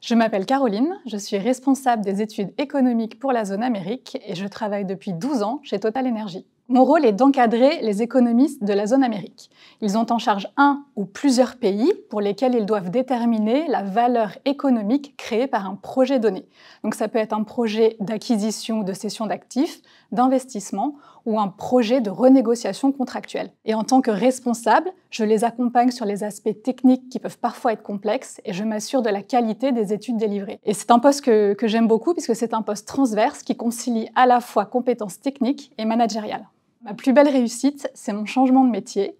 Je m'appelle Caroline, je suis responsable des études économiques pour la zone Amérique et je travaille depuis 12 ans chez Total Energy. Mon rôle est d'encadrer les économistes de la zone Amérique. Ils ont en charge un ou plusieurs pays pour lesquels ils doivent déterminer la valeur économique créée par un projet donné. Donc ça peut être un projet d'acquisition ou de cession d'actifs, d'investissement ou un projet de renégociation contractuelle. Et en tant que responsable, je les accompagne sur les aspects techniques qui peuvent parfois être complexes et je m'assure de la qualité des études délivrées. Et c'est un poste que j'aime beaucoup puisque c'est un poste transverse qui concilie à la fois compétences techniques et managériales. Ma plus belle réussite, c'est mon changement de métier.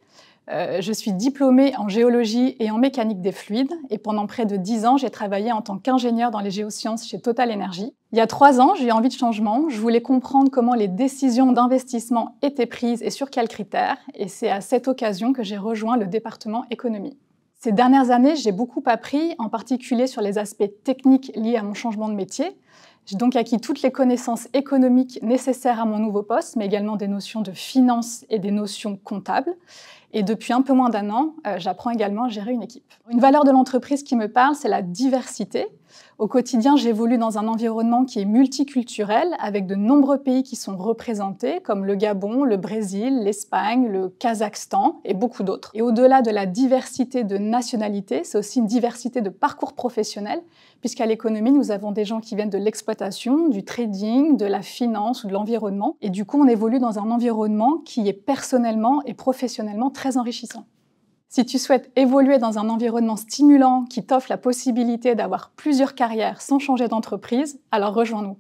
Je suis diplômée en géologie et en mécanique des fluides et pendant près de 10 ans, j'ai travaillé en tant qu'ingénieur dans les géosciences chez Total Energy. Il y a 3 ans, j'ai eu envie de changement. Je voulais comprendre comment les décisions d'investissement étaient prises et sur quels critères. Et c'est à cette occasion que j'ai rejoint le département économie. Ces dernières années, j'ai beaucoup appris, en particulier sur les aspects techniques liés à mon changement de métier. J'ai donc acquis toutes les connaissances économiques nécessaires à mon nouveau poste, mais également des notions de finance et des notions comptables. Et depuis un peu moins d'1 an, j'apprends également à gérer une équipe. Une valeur de l'entreprise qui me parle, c'est la diversité. Au quotidien, j'évolue dans un environnement qui est multiculturel, avec de nombreux pays qui sont représentés, comme le Gabon, le Brésil, l'Espagne, le Kazakhstan et beaucoup d'autres. Et au-delà de la diversité de nationalités, c'est aussi une diversité de parcours professionnels, puisqu'à l'économie, nous avons des gens qui viennent de l'exploitation, du trading, de la finance ou de l'environnement. Et du coup, on évolue dans un environnement qui est personnellement et professionnellement très enrichissant. Si tu souhaites évoluer dans un environnement stimulant qui t'offre la possibilité d'avoir plusieurs carrières sans changer d'entreprise, alors rejoins-nous.